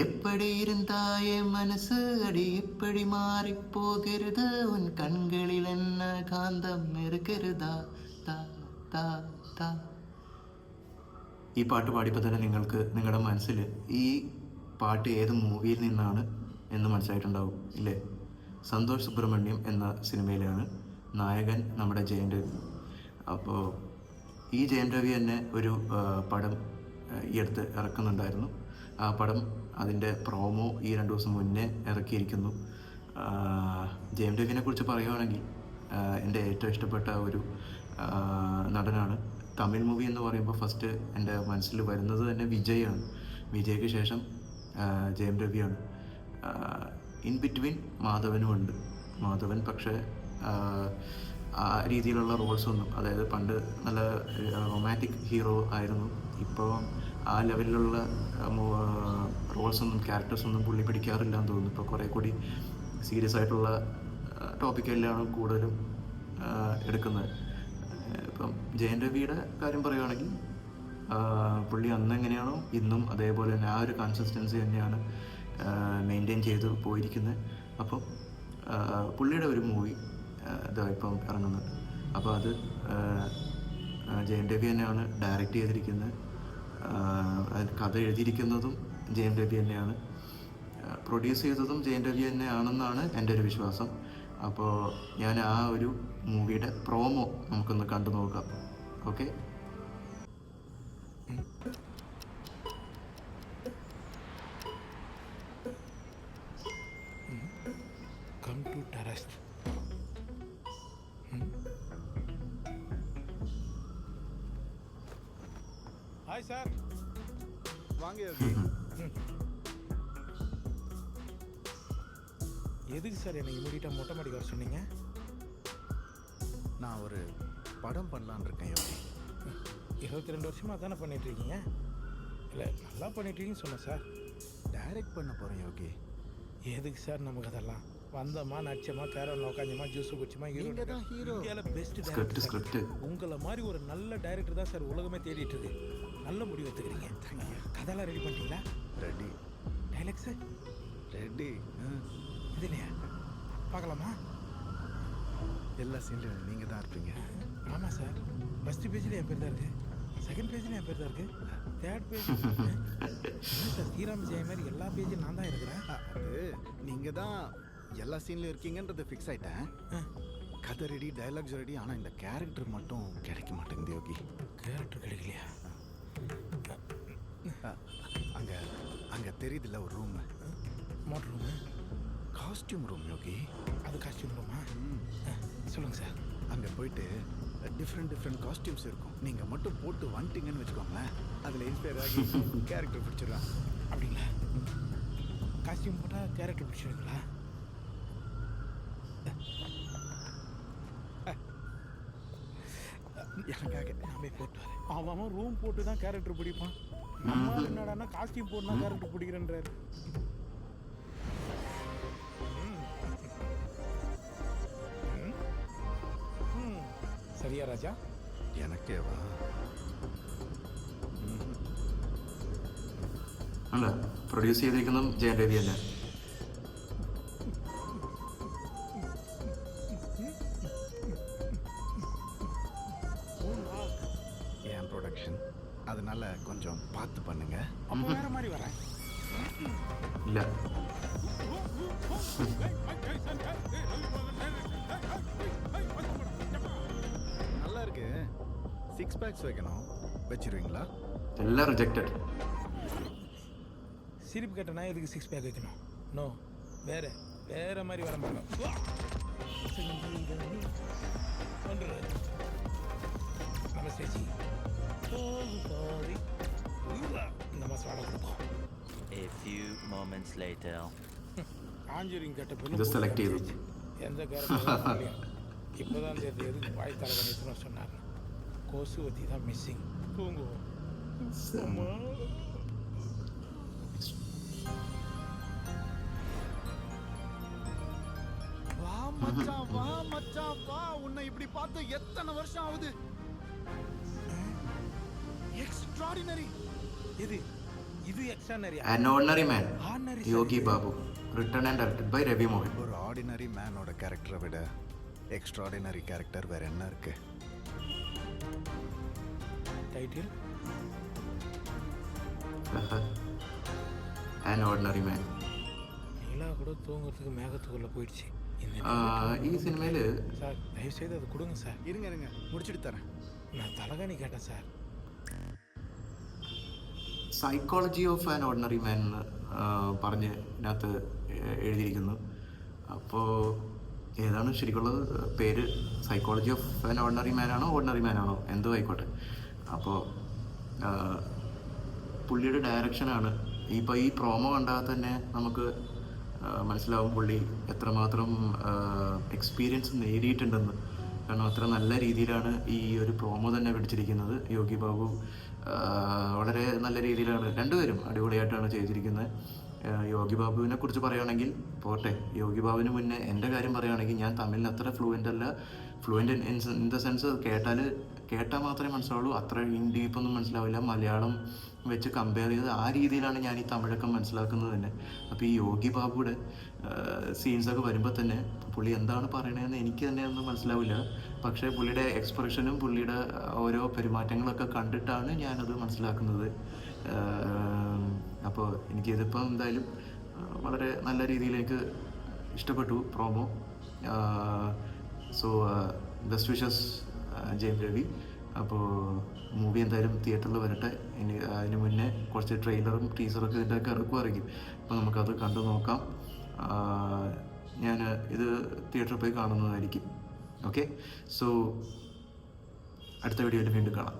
எப்படி இருந்தாயே மனசு அடி இப்படி மாறி போகிறது உன் கண்களில் என்ன காந்தம் இருக்கிறதா താ താ താ. ഈ പാട്ട് പാടിയപ്പോൾ തന്നെ നിങ്ങൾക്ക് നിങ്ങളുടെ മനസ്സിൽ ഈ പാട്ട് ഏത് മൂവിയിൽ നിന്നാണ് എന്ന് മനസ്സിലായിട്ടുണ്ടാവും ഇല്ലേ? സന്തോഷ് സുബ്രഹ്മണ്യം എന്ന സിനിമയിലാണ് നായകൻ നമ്മുടെ ജയൻ രവി. അപ്പോൾ ഈ ജയൻ രവി തന്നെ ഒരു പടം ഈ അടുത്ത് ഇറക്കുന്നുണ്ടായിരുന്നു. ആ പടം അതിൻ്റെ പ്രോമോ ഈ 2 ദിവസം മുന്നേ ഇറക്കിയിരിക്കുന്നു. ജയൻ രവിനെ കുറിച്ച് പറയുകയാണെങ്കിൽ എൻ്റെ ഏറ്റവും ഇഷ്ടപ്പെട്ട ഒരു നടനാണ്. തമിഴ് മൂവി എന്ന് പറയുമ്പോൾ ഫസ്റ്റ് എൻ്റെ മനസ്സിൽ വരുന്നത് തന്നെ വിജയാണ്. വിജയ്ക്ക് ശേഷം ജയൻ രവിയാണ്. ഇൻ ബിറ്റ്വീൻ മാധവനുമുണ്ട്. മാധവൻ പക്ഷേ ആ രീതിയിലുള്ള റോൾസൊന്നും, അതായത് പണ്ട് നല്ല റൊമാൻറ്റിക് ഹീറോ ആയിരുന്നു. ഇപ്പോൾ ആ ലെവലിലുള്ള റോൾസൊന്നും ക്യാരക്ടേഴ്സൊന്നും പുള്ളി പിടിക്കാറില്ല എന്ന് തോന്നുന്നു. ഇപ്പോൾ കുറേ കൂടി സീരിയസ് ആയിട്ടുള്ള ടോപ്പിക്കെല്ലാം കൂടുതലും എടുക്കുന്നത്. ഇപ്പം ജയൻ രവിയുടെ കാര്യം പറയുകയാണെങ്കിൽ പുള്ളി അന്ന് എങ്ങനെയാണോ ഇന്നും അതേപോലെ തന്നെ ആ ഒരു കൺസിസ്റ്റൻസി തന്നെയാണ് മെയിൻറ്റെയിൻ ചെയ്ത് പോയിരിക്കുന്നത്. അപ്പം പുള്ളിയുടെ ഒരു മൂവി ഇതാ ഇപ്പം ഇറങ്ങുന്നുണ്ട്. അപ്പോൾ അത് ജയൻ രവി തന്നെയാണ് ഡയറക്റ്റ് ചെയ്തിരിക്കുന്നത്. കഥ എഴുതിയിരിക്കുന്നതും ജയൻ രവി തന്നെയാണ്. പ്രൊഡ്യൂസ് ചെയ്തതും ജയൻ രവി തന്നെയാണെന്നാണ് എൻ്റെ ഒരു വിശ്വാസം. അപ്പോൾ ഞാൻ ആ ഒരു മൂവിയുടെ പ്രോമോ നമുക്കൊന്ന് കണ്ടു നോക്കാം. Okay. Come to terrace. Hi sir, வாங்க. எதுக்கு சார் என்னை இமீடியட்டாக மொட்டை மாடிக்கு வர சொன்னீங்க? நான் ஒரு படம் பண்ணலான்னு இருக்கேன் யோகி. 22 வருஷமாக தானே பண்ணிகிட்ருக்கீங்க? இல்லை, நல்லா பண்ணிகிட்ருக்கீங்கன்னு சொன்னேன் சார். டைரக்ட் பண்ண போகிறேன் யோகி. எதுக்கு சார் நமக்கு அதெல்லாம்? வந்தோமா, நடிச்சோமா, கேரவனில் உட்காந்தோமா, ஜூஸ் குடிச்சோமா, ஹீரோ. இந்தியாவில் பெஸ்ட் டைரக்டர் உங்களை மாதிரி ஒரு நல்ல டைரக்டர் தான் சார் உலகமே தேடிட்டு இருக்கு. நல்ல முடிவு எடுத்துக்கிறீங்க. கதையெல்லாம் ரெடி பண்ணிட்டீங்களா? ரெடி. Dialogues ready. இது இல்லையா? பார்க்கலாமா? எல்லா சீன்லையும் நீங்கள் தான் இருப்பீங்க. ஆமாம் சார். ஃபஸ்ட்டு பேஜில் என் பேர் தான் இருக்குது, செகண்ட் பேஜில் என் பேர் தான் இருக்குது, தேர்ட் பேஜ் சார் ஸ்ரீராம் ஜெயம் மாதிரி எல்லா பேஜும் நான் தான் இருக்கிறேன். அது நீங்கள் தான் எல்லா சீன்லையும் இருக்கீங்கன்றது ஃபிக்ஸ் ஆகிட்டேன். கதை ரெடி, டைலாக்ஸ் ரெடி. ஆனால் இந்த கேரக்டர் மட்டும் கிடைக்க மாட்டேங்குது யோகி. கேரக்டர் கிடைக்கலையா? அங்கே அங்கே தெரியுதுல்ல ஒரு room, motor room, costume room Yogi. அது காஸ்டியூம் ரூமா? சொல்லுங்கள் சார். அங்கே போயிட்டு டிஃப்ரெண்ட் காஸ்டியூம்ஸ் இருக்கும். நீங்கள் மட்டும் போட்டு வந்துட்டீங்கன்னு வச்சுக்கோங்களேன், அதில் இன்ஸ்பயர் ஆகி கேரக்டர் பிடிச்சிடுறான். அப்படிங்களா? காஸ்டியூம் போட்டால் கேரக்டர் பிடிச்சிடுங்களா? எனக்காக நாமே போட்டு வரேன். அவன் ரூம் போட்டு தான் கேரக்டர் பிடிப்பான். நம்ம என்னடானா காஸ்டியூம் போட்டுனா கேரக்டர் பிடிக்கிறேன்றாரு. சரியா ராஜா? எனக்கேவா? അല്ല, പ്രൊഡ്യൂസ് ചെയ്തിരിക്കുന്നതും ജയൻ രവി തന്നെ. என் ப்ரொடக்ஷன், அதனால கொஞ்சம் பார்த்து பண்ணுங்க. அப்போ வேற மாதிரி வரேன். ഇല്ല, நல்லா இருக்கு. 6 பேக்ஸ் வைக்கணும், வச்சிருவீங்களா? എല്ലാം റിജക്റ്റഡ്. சிரிப்பு கட்டனா எதுக்கு 6 பேக் வைக்கணும்? நோ, வேற மாதிரி வர மாட்டோம். நமஸ்தே ஜி. இந்த மாதம் வாடகை கொடுப்போம். A few moments later. ஆஞ்சூரிங் கட்ட ഇത് സെലക്ട് ചെയ്തു. எந்த கேரக்டர் இப்போதான் தெரியுது எதுக்கு வாய் தலை கணித்துன்னு சொன்னார். கோசுவதி தான் மிஸ்ஸிங். தூங்குவோம். வா மச்சான் வா. உன்னை இப்படி பார்த்து எத்தனை வருஷம் ஆகுது. எக்ஸ்ட்ராடினரி. இது இது extraordinary An Ordinary Man, Ordinary Yogi Babu, written and directed by Ravi மோகன். ஒரு ஆர்டினரி மேனோட கேரக்டரை விட எக்ஸ்ட்ராடினரி கேரக்டர் வேற என்ன இருக்கு? Title An Ordinary Man. நிலா கூட தூங்குறதுக்கு மேகத்துக்குள்ள போயிடுச்சு ഈ സിനിമയിൽ சார் தயவு செய்து அது கொடுங்க சார். இருங்க இருங்க முடிச்சுட்டு തരാം. நான் തലകാണി கேட்டேன் sir. Psychology of an ordinary man എന്ന് പറഞ്ഞ് ഇതിനകത്ത് എഴുതിയിരിക്കുന്നു. അപ്പോൾ ഏതാണ് ശരിക്കുള്ളത് പേര്? സൈക്കോളജി ഓഫ് ആൻ ഓർഡിനറി മാനാണോ ഓർഡിനറി മാനാണോ എന്തോ ആയിക്കോട്ടെ. അപ്പോൾ പുള്ളിയുടെ ഡയറക്ഷനാണ്. ഇപ്പോൾ ഈ പ്രോമോ കണ്ടാൽ തന്നെ നമുക്ക് മനസ്സിലാവും പുള്ളി എത്രമാത്രം എക്സ്പീരിയൻസ് നേടിയിട്ടുണ്ടെന്ന്. കാരണം അത്ര നല്ല രീതിയിലാണ് ഈ ഒരു പ്രോമോ തന്നെ പിടിച്ചിരിക്കുന്നത്. യോഗി ബാബു വളരെ നല്ല രീതിയിലാണ്, രണ്ടുപേരും അടിപൊളിയായിട്ടാണ് ചെയ്തിരിക്കുന്നത്. യോഗി ബാബുവിനെ കുറിച്ച് പറയുകയാണെങ്കിൽ പോട്ടെ, യോഗി ബാബുവിന് മുന്നേ എൻ്റെ കാര്യം പറയുകയാണെങ്കിൽ ഞാൻ തമിഴിൽ അത്ര ഫ്ലുവൻ്റ് അല്ല. ഫ്ലുവൻ്റ് ഇൻ ദ സെൻസ് കേട്ടാൽ മാത്രമേ മനസ്സിലാവുള്ളൂ, അത്ര ഡീപ്പൊന്നും മനസ്സിലാവില്ല. മലയാളം വെച്ച് കമ്പയർ ചെയ്ത് ആ രീതിയിലാണ് ഞാൻ ഈ തമിഴൊക്കെ മനസ്സിലാക്കുന്നത് തന്നെ. അപ്പോൾ ഈ യോഗി ബാബുയുടെ സീൻസൊക്കെ വരുമ്പോൾ തന്നെ പുള്ളി എന്താണ് പറയണതെന്ന് എനിക്ക് തന്നെ ഒന്നും മനസ്സിലാവില്ല. പക്ഷേ പുള്ളിയുടെ എക്സ്പ്രഷനും പുള്ളിയുടെ ഓരോ പെരുമാറ്റങ്ങളൊക്കെ കണ്ടിട്ടാണ് ഞാനത് മനസ്സിലാക്കുന്നത്. അപ്പോൾ എനിക്കിതിപ്പം എന്തായാലും വളരെ നല്ല രീതിയിലേക്ക് ഇഷ്ടപ്പെട്ടു promo. So best wishes Jayam Ravi. അപ്പോൾ മൂവി എന്തായാലും തിയേറ്ററിൽ വരട്ടെ. ഇനി അതിന് മുന്നേ കുറച്ച് ട്രെയിലറും ടീസറൊക്കെ ഇതിൻ്റെയൊക്കെ ഇറക്കുമായിരിക്കും. അപ്പോൾ നമുക്കത് കണ്ടു നോക്കാം. ഞാൻ ഇത് തിയേറ്ററിൽ പോയി കാണുന്നതായിരിക്കും. ഓക്കെ, സോ അടുത്ത വീഡിയോയിൽ വീണ്ടും കാണാം.